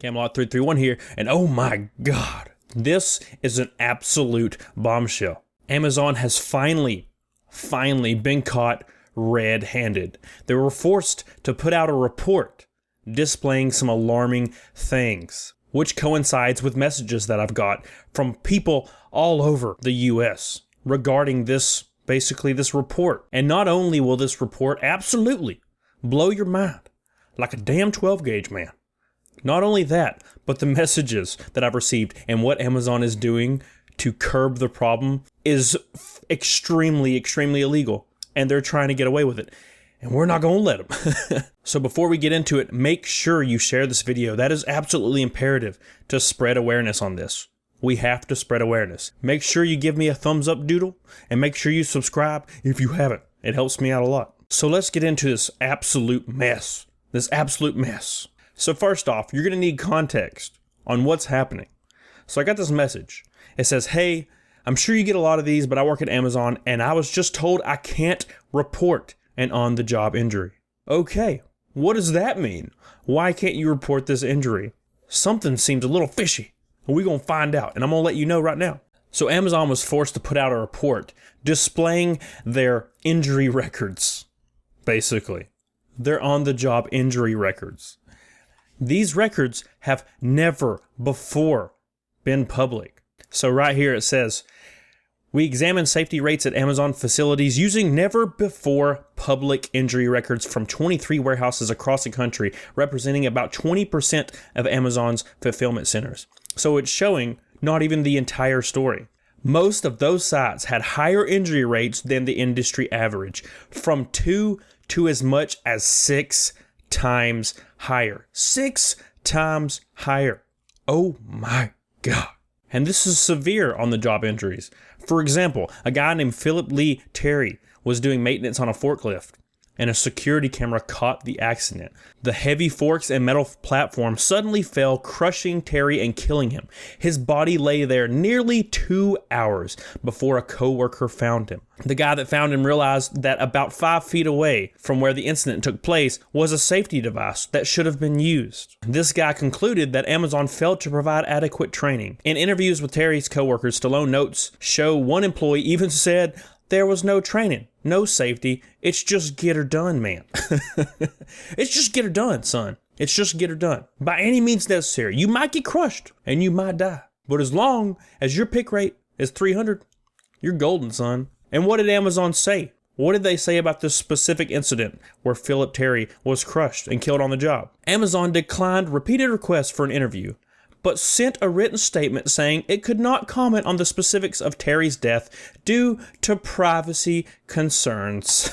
Camelot 331 here, and oh my God, this is an absolute bombshell. Amazon has finally been caught red-handed. They were forced to put out a report displaying some alarming things, which coincides with messages that I've got from people all over the US regarding this report. And not only will this report absolutely blow your mind like a damn 12 gauge, man. Not only that, but the messages that I've received and what Amazon is doing to curb the problem is extremely illegal. And they're trying to get away with it. And we're not going to let them. So before we get into it, make sure you share this video. That is absolutely imperative to spread awareness on this. We have to spread awareness. Make sure you give me a thumbs up doodle and make sure you subscribe if you haven't. It helps me out a lot. So let's get into this absolute mess. So first off, you're going to need context on what's happening. So I got this message. It says, hey, I'm sure you get a lot of these, but I work at Amazon and I was just told I can't report an on-the-job injury. Okay, what does that mean? Why can't you report this injury? Something seems a little fishy. We're going to find out, and I'm going to let you know right now. So Amazon was forced to put out a report displaying their injury records, basically. Their on-the-job injury records. These records have never before been public. So right here it says, we examined safety rates at Amazon facilities using never before public injury records from 23 warehouses across the country, representing about 20% of Amazon's fulfillment centers. So it's showing not even the entire story. Most of those sites had higher injury rates than the industry average, from 2 to as much as 6 times higher. 6 times higher. Oh my God. And this is severe on the job injuries. For example, a guy named Philip Lee Terry was doing maintenance on a forklift, and a security camera caught the accident. The heavy forks and metal platform suddenly fell, crushing Terry and killing him. His body lay there nearly 2 hours before a coworker found him. The guy that found him realized that about 5 feet away from where the incident took place was a safety device that should have been used. This guy concluded that Amazon failed to provide adequate training. In interviews with Terry's coworkers, Stallone notes show one employee even said, there was no training, no safety. It's just get her done, man. It's just get her done, son. It's just get her done. By any means necessary. You might get crushed and you might die. But as long as your pick rate is 300, you're golden, son. And what did Amazon say? What did they say about this specific incident where Philip Terry was crushed and killed on the job? Amazon declined repeated requests for an interview, but sent a written statement saying it could not comment on the specifics of Terry's death due to privacy concerns.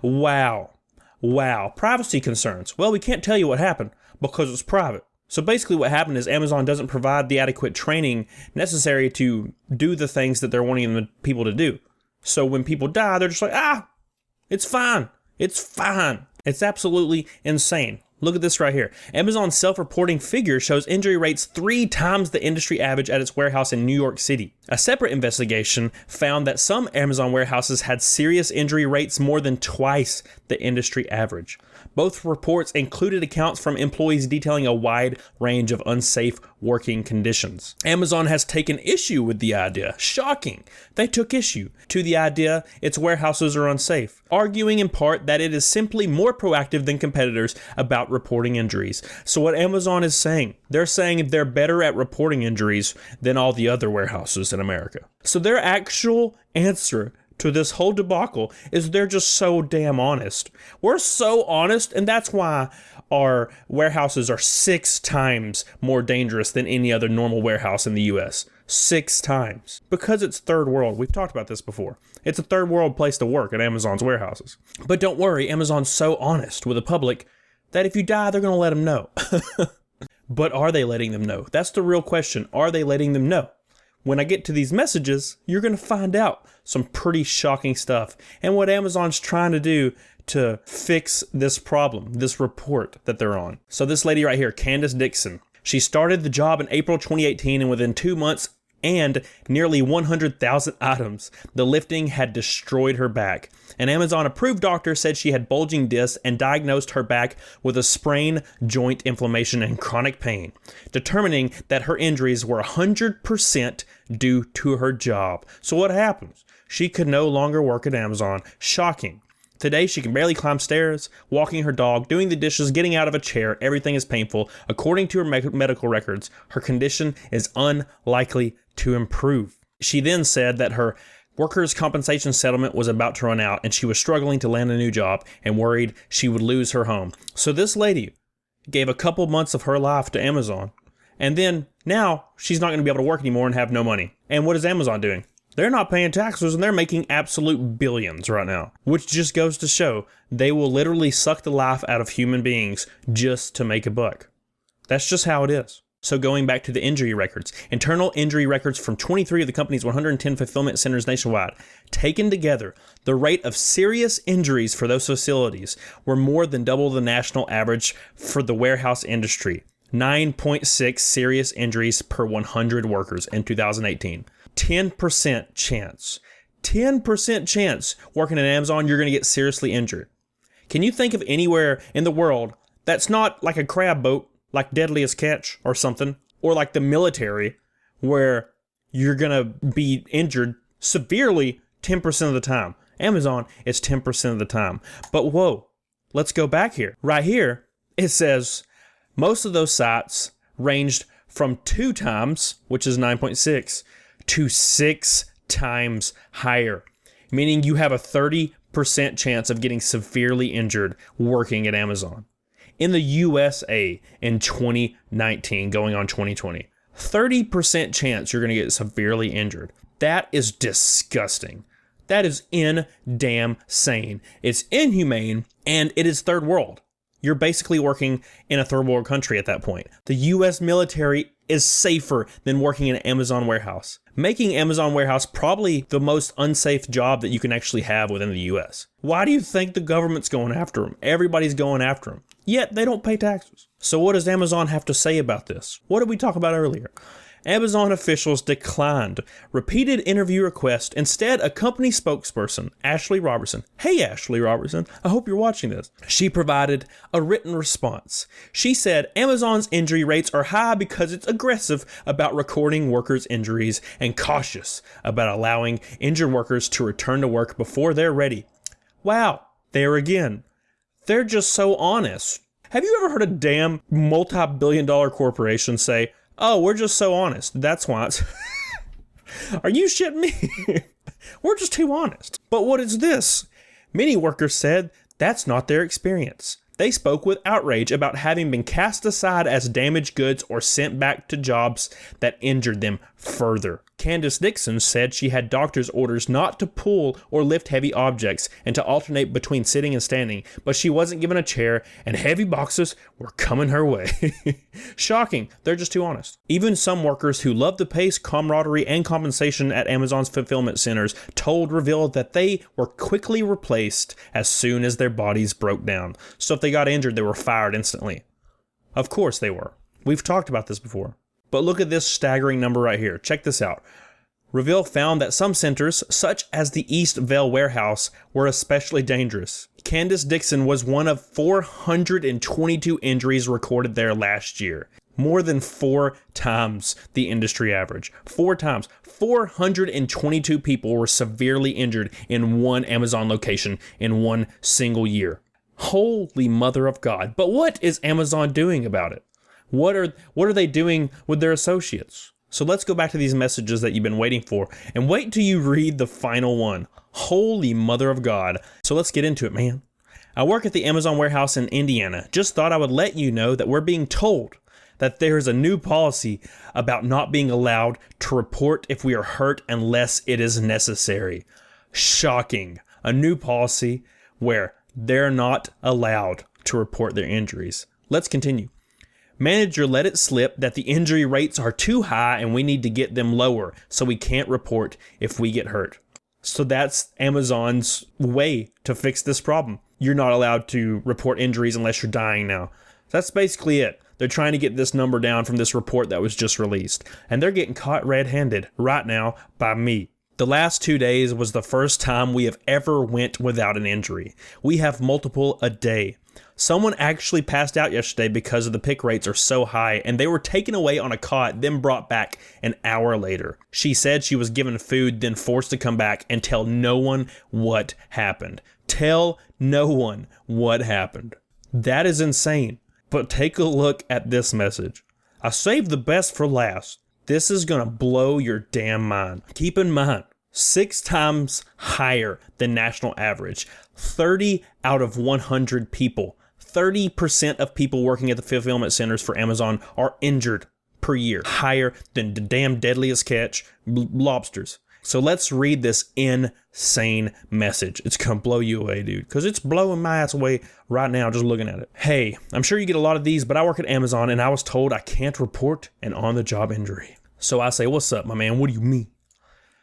Wow. Privacy concerns. Well, we can't tell you what happened because it's private. So basically what happened is Amazon doesn't provide the adequate training necessary to do the things that they're wanting the people to do. So when people die, they're just like, it's fine. It's fine. It's absolutely insane. Look at this right here. Amazon's self-reporting figure shows injury rates 3 times the industry average at its warehouse in New York City. A separate investigation found that some Amazon warehouses had serious injury rates more than twice the industry average. Both reports included accounts from employees detailing a wide range of unsafe working conditions. Amazon has taken issue with the idea. Shocking. They took issue to the idea its warehouses are unsafe, arguing in part that it is simply more proactive than competitors about reporting injuries. So what Amazon is saying, they're saying they're better at reporting injuries than all the other warehouses in America. So their actual answer to this whole debacle is they're just so damn honest. We're so honest, and that's why our warehouses are 6 times more dangerous than any other normal warehouse in the US. 6 times. Because it's third world. We've talked about this before. It's a third world place to work at Amazon's warehouses. But don't worry, Amazon's so honest with the public that if you die, they're going to let them know. But are they letting them know? That's the real question. Are they letting them know? When I get to these messages, you're going to find out some pretty shocking stuff and what Amazon's trying to do to fix this problem, this report that they're on. So this lady right here, Candace Dixon, she started the job in April 2018, and within 2 months, and nearly 100,000 items. The lifting had destroyed her back. An Amazon-approved doctor said she had bulging discs and diagnosed her back with a sprain, joint inflammation, and chronic pain, determining that her injuries were 100% due to her job. So what happens? She could no longer work at Amazon. Shocking. Today, she can barely climb stairs, walking her dog, doing the dishes, getting out of a chair. Everything is painful. According to her medical records, her condition is unlikely to improve. She then said that her workers' compensation settlement was about to run out, and she was struggling to land a new job and worried she would lose her home. So this lady gave a couple months of her life to Amazon, and then now she's not going to be able to work anymore and have no money. And what is Amazon doing? They're not paying taxes, and they're making absolute billions right now, which just goes to show they will literally suck the life out of human beings just to make a buck. That's just how it is. So going back to the injury records, internal injury records from 23 of the company's 110 fulfillment centers nationwide, taken together, the rate of serious injuries for those facilities were more than double the national average for the warehouse industry. 9.6 serious injuries per 100 workers in 2018. 10% chance. 10% chance working at Amazon, you're going to get seriously injured. Can you think of anywhere in the world that's not like a crab boat, like Deadliest Catch or something, or like the military, where you're going to be injured severely 10% of the time? Amazon is 10% of the time. But whoa, let's go back here. Right here, it says most of those sites ranged from 2 times, which is 9.6, to 6 times higher, meaning you have a 30% chance of getting severely injured working at Amazon. In the USA in 2019, going on 2020, 30% chance you're going to get severely injured. That is disgusting. That is insane. It's inhumane, and it is third world. You're basically working in a third world country at that point. The US military is safer than working in an Amazon warehouse, making Amazon warehouse probably the most unsafe job that you can actually have within the US. Why do you think the government's going after them? Everybody's going after them, yet they don't pay taxes. So what does Amazon have to say about this? What did we talk about earlier? Amazon officials declined repeated interview requests. Instead, a company spokesperson, Ashley Robertson, hey Ashley Robertson, I hope you're watching this, she provided a written response. She said Amazon's injury rates are high because it's aggressive about recording workers' injuries and cautious about allowing injured workers to return to work before they're ready. Wow, there again, they're just so honest. Have you ever heard a damn multi-billion-dollar corporation say, oh, we're just so honest, that's why it's... Are you shitting me? We're just too honest. But what is this? Many workers said that's not their experience. They spoke with outrage about having been cast aside as damaged goods or sent back to jobs that injured them further. Candace Dixon said she had doctor's orders not to pull or lift heavy objects and to alternate between sitting and standing, but she wasn't given a chair and heavy boxes were coming her way. Shocking, they're just too honest. Even some workers who love the pace, camaraderie, and compensation at Amazon's fulfillment centers revealed that they were quickly replaced as soon as their bodies broke down. So if they got injured, they were fired instantly. Of course they were. We've talked about this before. But look at this staggering number right here. Check this out. Reveal found that some centers, such as the East Vale warehouse, were especially dangerous. Candace Dixon was one of 422 injuries recorded there last year. More than 4 times the industry average. 4 times. 422 people were severely injured in one Amazon location in one single year. Holy mother of God. But what is Amazon doing about it? What are they doing with their associates? So let's go back to these messages that you've been waiting for and wait till you read the final one. Holy mother of God. So let's get into it, man. I work at the Amazon warehouse in Indiana. Just thought I would let you know that we're being told that there's a new policy about not being allowed to report if we are hurt unless it is necessary. Shocking. A new policy where they're not allowed to report their injuries. Let's continue. Manager let it slip that the injury rates are too high and we need to get them lower so we can't report if we get hurt. So that's Amazon's way to fix this problem. You're not allowed to report injuries unless you're dying now. That's basically it. They're trying to get this number down from this report that was just released. And they're getting caught red-handed right now by me. The last 2 days was the first time we have ever went without an injury. We have multiple a day. Someone actually passed out yesterday because of the pick rates are so high, and they were taken away on a cot, then brought back an hour later. She said she was given food, then forced to come back and tell no one what happened. Tell no one what happened. That is insane. But take a look at this message. I saved the best for last. This is gonna blow your damn mind. Keep in mind, 6 times higher than national average. 30 out of 100 people. 30% of people working at the fulfillment centers for Amazon are injured per year. Higher than the damn deadliest catch, lobsters. So let's read this insane message. It's gonna blow you away, dude, because it's blowing my ass away right now just looking at it. Hey, I'm sure you get a lot of these, but I work at Amazon and I was told I can't report an on-the-job injury. So I say, what's up, my man? What do you mean?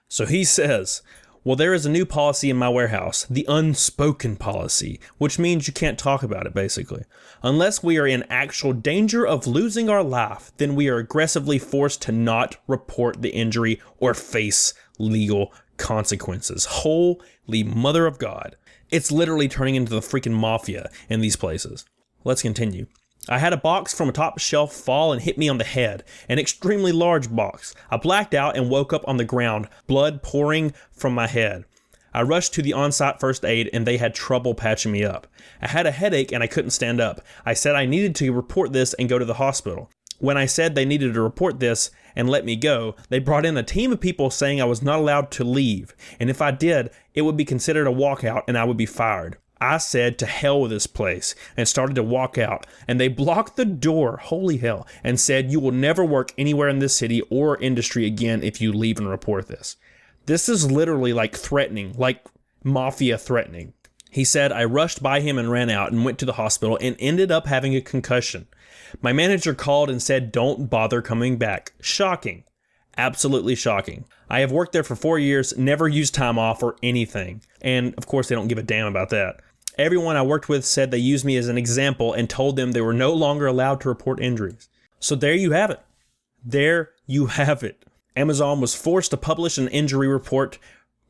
So he says, well, there is a new policy in my warehouse, the unspoken policy, which means you can't talk about it, basically. Unless we are in actual danger of losing our life, then we are aggressively forced to not report the injury or face legal consequences. Holy mother of God. It's literally turning into the freaking mafia in these places. Let's continue. I had a box from a top shelf fall and hit me on the head, an extremely large box. I blacked out and woke up on the ground, blood pouring from my head. I rushed to the on-site first aid and they had trouble patching me up. I had a headache and I couldn't stand up. I said I needed to report this and go to the hospital. When I said they needed to report this and let me go, they brought in a team of people saying I was not allowed to leave, and if I did, it would be considered a walkout and I would be fired. I said to hell with this place and started to walk out, and they blocked the door, holy hell, and said you will never work anywhere in this city or industry again if you leave and report this. This is literally like threatening, like mafia threatening. He said I rushed by him and ran out and went to the hospital and ended up having a concussion. My manager called and said don't bother coming back. Shocking. Absolutely shocking. I have worked there for 4 years, never used time off or anything. And of course they don't give a damn about that. Everyone I worked with said they used me as an example and told them they were no longer allowed to report injuries. So there you have it. There you have it. Amazon was forced to publish an injury report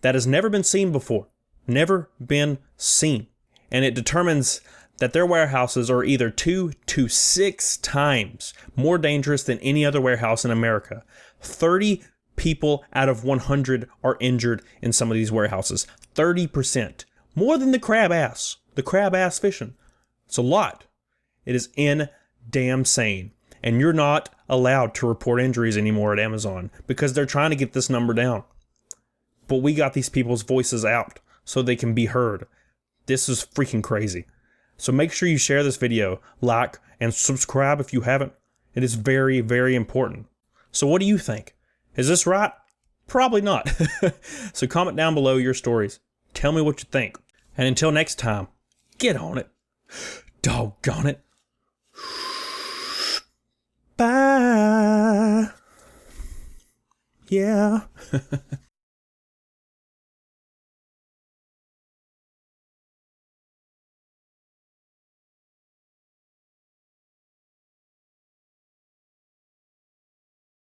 that has never been seen before. Never been seen. And it determines that their warehouses are either 2 to 6 times more dangerous than any other warehouse in America. 30 people out of 100 are injured in some of these warehouses. 30%. More than the crab ass fishing. It's a lot. It is insane. And you're not allowed to report injuries anymore at Amazon because they're trying to get this number down. But we got these people's voices out so they can be heard. This is freaking crazy. So make sure you share this video, like, and subscribe if you haven't. It is very, very important. So what do you think? Is this right? Probably not. So comment down below your stories. Tell me what you think. And until next time, get on it. Doggone it. Bye. Yeah.